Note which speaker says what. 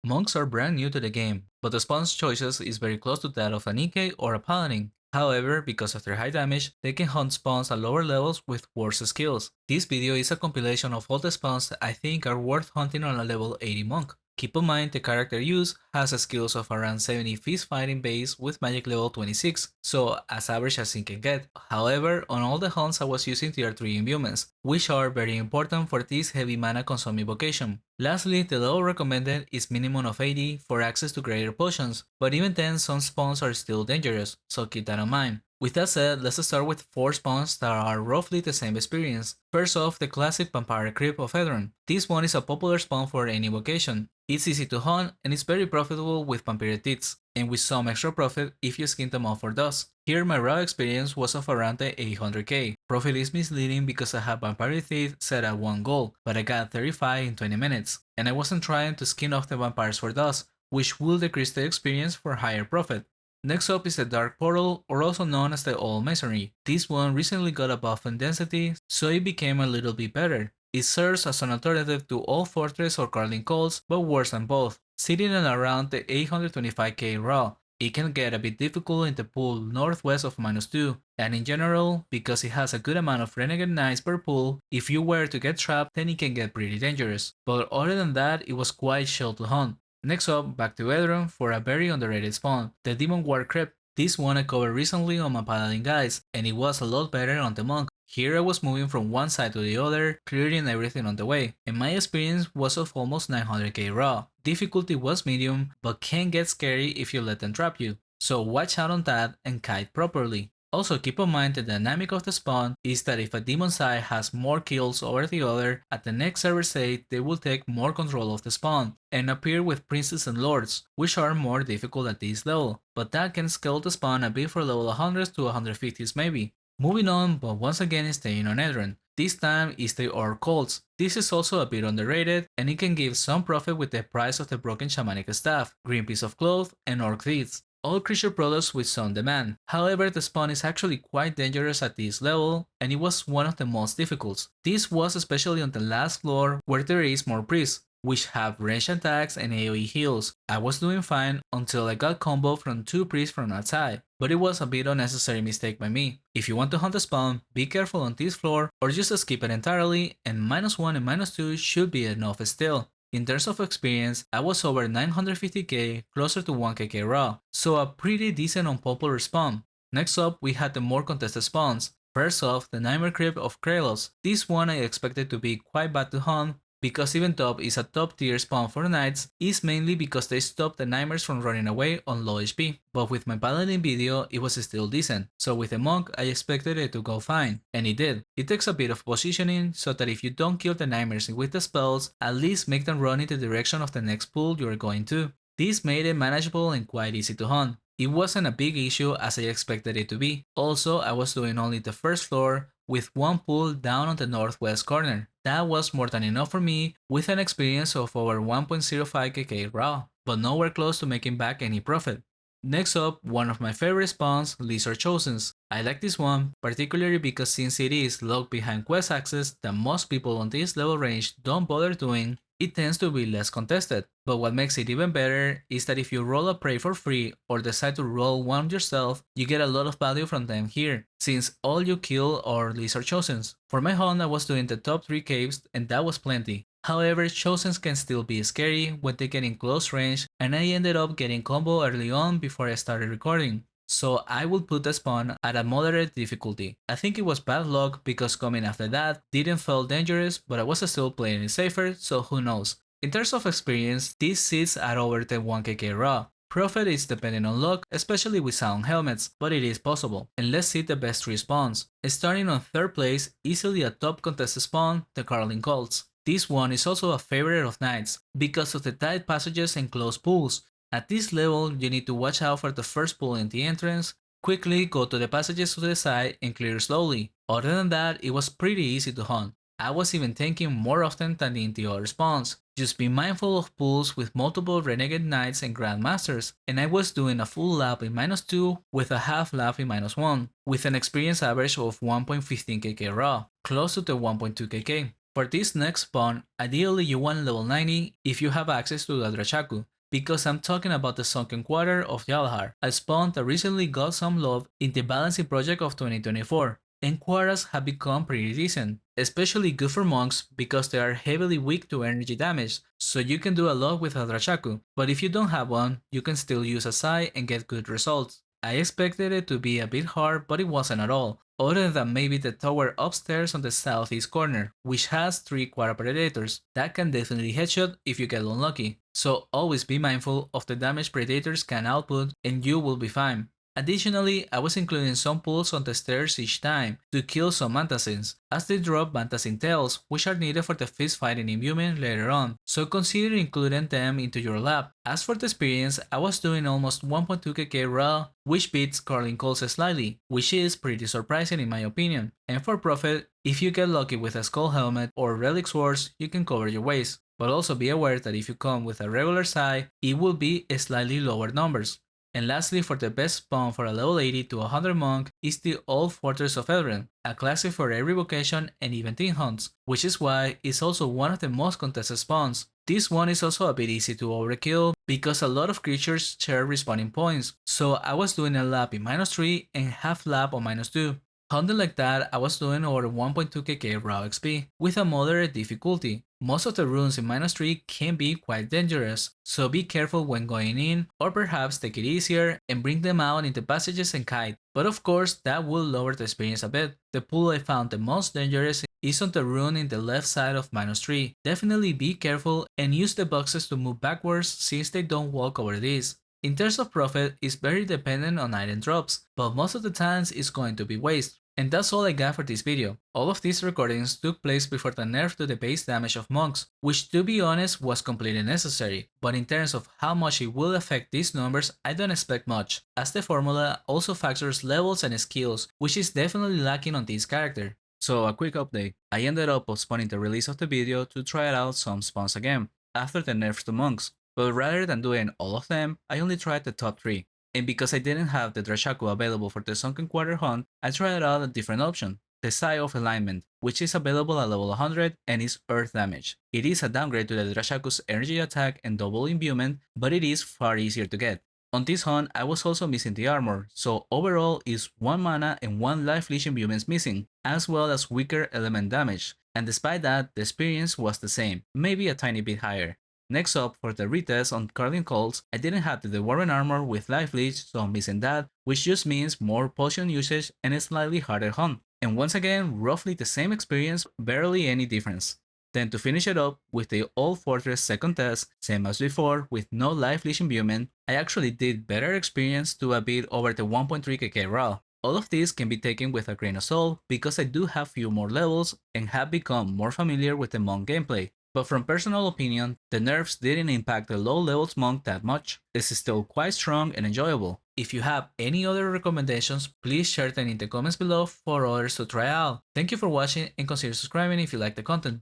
Speaker 1: Monks are brand new to the game, but the spawn's choices is very close to that of an Ike or a Paladin. However, because of their high damage, they can hunt spawns at lower levels with worse skills. This video is a compilation of all the spawns that I think are worth hunting on a level 80 monk. Keep in mind the character used has skills of around 70 fist fighting base with magic level 26, so as average as it can get. However, on all the hunts I was using tier 3 imbuements, which are very important for this heavy mana consuming vocation. Lastly, the level recommended is minimum of 80 for access to greater potions, but even then some spawns are still dangerous, so keep that in mind. With that said, let's start with 4 spawns that are roughly the same experience. First off, the classic Vampire Crypt of Hedron. This one is a popular spawn for any vocation. It's easy to hunt and it's very profitable with Vampire Tits, and with some extra profit if you skin them off for dust. Here my raw experience was of around the 800k. Profit is misleading because I have Vampire Teeth set at 1 gold, but I got 35 in 20 minutes, and I wasn't trying to skin off the vampires for dust, which will decrease the experience for higher profit. Next up is the Dark Portal, or also known as the Old Masonry. This one recently got a buff in density, so it became a little bit better. It serves as an alternative to Old Fortress or Carlin Colts, but worse than both. Sitting at around the 825k raw, it can get a bit difficult in the pool northwest of -2, and in general, because it has a good amount of Renegade Knights per pool, if you were to get trapped then it can get pretty dangerous, but other than that it was quite chill to hunt. Next up, back to Edron for a very underrated spawn, the Demon War Crypt. This one I covered recently on my Paladin guides, and it was a lot better on the Monk. Here I was moving from one side to the other, clearing everything on the way, and my experience was of almost 900k raw. Difficulty was medium, but can get scary if you let them trap you, so watch out on that and kite properly. Also keep in mind the dynamic of the spawn is that if a demon side has more kills over the other, at the next server state they will take more control of the spawn, and appear with princes and lords, which are more difficult at this level, but that can scale the spawn a bit for level 100s to 150s maybe. Moving on, but once again staying on Edron. This time is the Orc Cults. This is also a bit underrated, and it can give some profit with the price of the broken shamanic staff, green piece of cloth, and Orc Thieves. All creature products with some demand. However, the spawn is actually quite dangerous at this level, and it was one of the most difficult. This was especially on the last floor where there is more priests, which have ranged attacks and AoE heals. I was doing fine until I got combo from 2 priests from outside, but it was a bit unnecessary mistake by me. If you want to hunt the spawn, be careful on this floor or just skip it entirely, and -1 and -2 should be enough still. In terms of experience, I was over 950k, closer to 1kk raw, so a pretty decent unpopular spawn. Next up, we had the more contested spawns. First off, the Nightmare Crypt of Kralos. This one I expected to be quite bad to hunt, because even though is a top tier spawn for knights, is mainly because they stop the nightmares from running away on low HP, but with my paladin video it was still decent, so with the monk I expected it to go fine, and it did. It takes a bit of positioning so that if you don't kill the nightmares with the spells, at least make them run in the direction of the next pool you're going to. This made it manageable and quite easy to hunt. It wasn't a big issue as I expected it to be. Also, I was doing only the first floor with one pool down on the northwest corner. That was more than enough for me with an experience of over 1.05kk raw, but nowhere close to making back any profit. Next up, one of my favorite spawns, Lizard Chosens. I like this one, particularly because since it is locked behind quest access that most people on this level range don't bother doing, it tends to be less contested. But what makes it even better is that if you roll a prey for free or decide to roll one yourself, you get a lot of value from them here, since all you kill are Lizard Chosens. For my hunt I was doing the top 3 caves and that was plenty. However, Chosens can still be scary when they get in close range, and I ended up getting combo early on before I started recording. So I would put the spawn at a moderate difficulty. I think it was bad luck because coming after that didn't feel dangerous, but I was still playing it safer, so who knows. In terms of experience, this sits at over the 1kk raw. Profit is dependent on luck, especially with sound helmets, but it is possible. And let's see the best 3 spawns. Starting on 3rd place, easily a top contested spawn, the Carlin Colts. This one is also a favorite of knights, because of the tight passages and close pools. At this level, you need to watch out for the first pool in the entrance, quickly go to the passages to the side and clear slowly. Other than that, it was pretty easy to hunt. I was even tanking more often than in the other spawns. Just be mindful of pools with multiple Renegade Knights and Grandmasters, and I was doing a full lap in -2 with a half lap in -1, with an experience average of 1.15kk raw, close to the 1.2kk. For this next spawn, ideally you want level 90 if you have access to the Drachaku, because I'm talking about the Sunken Quarter of Yalhar, a spawn that recently got some love in the balancing project of 2024, and quarters have become pretty decent, especially good for monks because they are heavily weak to energy damage, so you can do a lot with a Drachaku, but if you don't have one, you can still use a Sai and get good results. I expected it to be a bit hard, but it wasn't at all, other than maybe the tower upstairs on the southeast corner, which has 3 Quarter Predators that can definitely headshot if you get unlucky, so always be mindful of the damage Predators can output and you will be fine. Additionally, I was including some pulls on the stairs each time to kill some Mantasins, as they drop Mantasin tails, which are needed for the fist fighting imbuement later on, so consider including them into your lab. As for the experience, I was doing almost 1.2kk raw, which beats Carlin Coles slightly, which is pretty surprising in my opinion, and for profit, if you get lucky with a skull helmet or relic swords, you can cover your waist, but also be aware that if you come with a regular Sai, it will be slightly lower numbers. And lastly, for the best spawn for a level 80 to 100 monk is the Old Fortress of Elren, a classic for every vocation and even team hunts, which is why it's also one of the most contested spawns. This one is also a bit easy to overkill because a lot of creatures share respawning points, so I was doing a lap in -3 and half lap on -2. Hunting like that, I was doing over 1.2kk raw XP with a moderate difficulty. Most of the runes in -3 can be quite dangerous, so be careful when going in, or perhaps take it easier and bring them out into passages and kite, but of course that will lower the experience a bit. The pool I found the most dangerous is on the rune in the left side of -3. Definitely be careful and use the boxes to move backwards since they don't walk over these. In terms of profit, it's very dependent on item drops, but most of the times it's going to be waste. And that's all I got for this video. All of these recordings took place before the nerf to the base damage of monks, which to be honest was completely necessary, but in terms of how much it will affect these numbers, I don't expect much, as the formula also factors levels and skills, which is definitely lacking on this character. So a quick update, I ended up postponing the release of the video to try out some spawns again, after the nerfs to monks, but rather than doing all of them, I only tried the top 3. And because I didn't have the Drachaku available for the Sunken Quarter hunt, I tried out a different option, the Sai of Alignment, which is available at level 100 and is earth damage. It is a downgrade to the Drachaku's energy attack and double imbuement, but it is far easier to get. On this hunt, I was also missing the armor, so overall is 1 mana and 1 life leech imbuments missing, as well as weaker element damage, and despite that, the experience was the same, maybe a tiny bit higher. Next up, for the retest on Carlin Coles, I didn't have the Dwarven armor with life leech, so I'm missing that, which just means more potion usage and a slightly harder hunt. And once again, roughly the same experience, barely any difference. Then to finish it up with the Old Fortress second test, same as before, with no life leech imbuement, I actually did better experience to a bit over the 1.3kk raw. All of this can be taken with a grain of salt because I do have few more levels and have become more familiar with the monk gameplay. But from personal opinion, the nerfs didn't impact the low levels monk that much. It's still quite strong and enjoyable. If you have any other recommendations, please share them in the comments below for others to try out. Thank you for watching and consider subscribing if you like the content.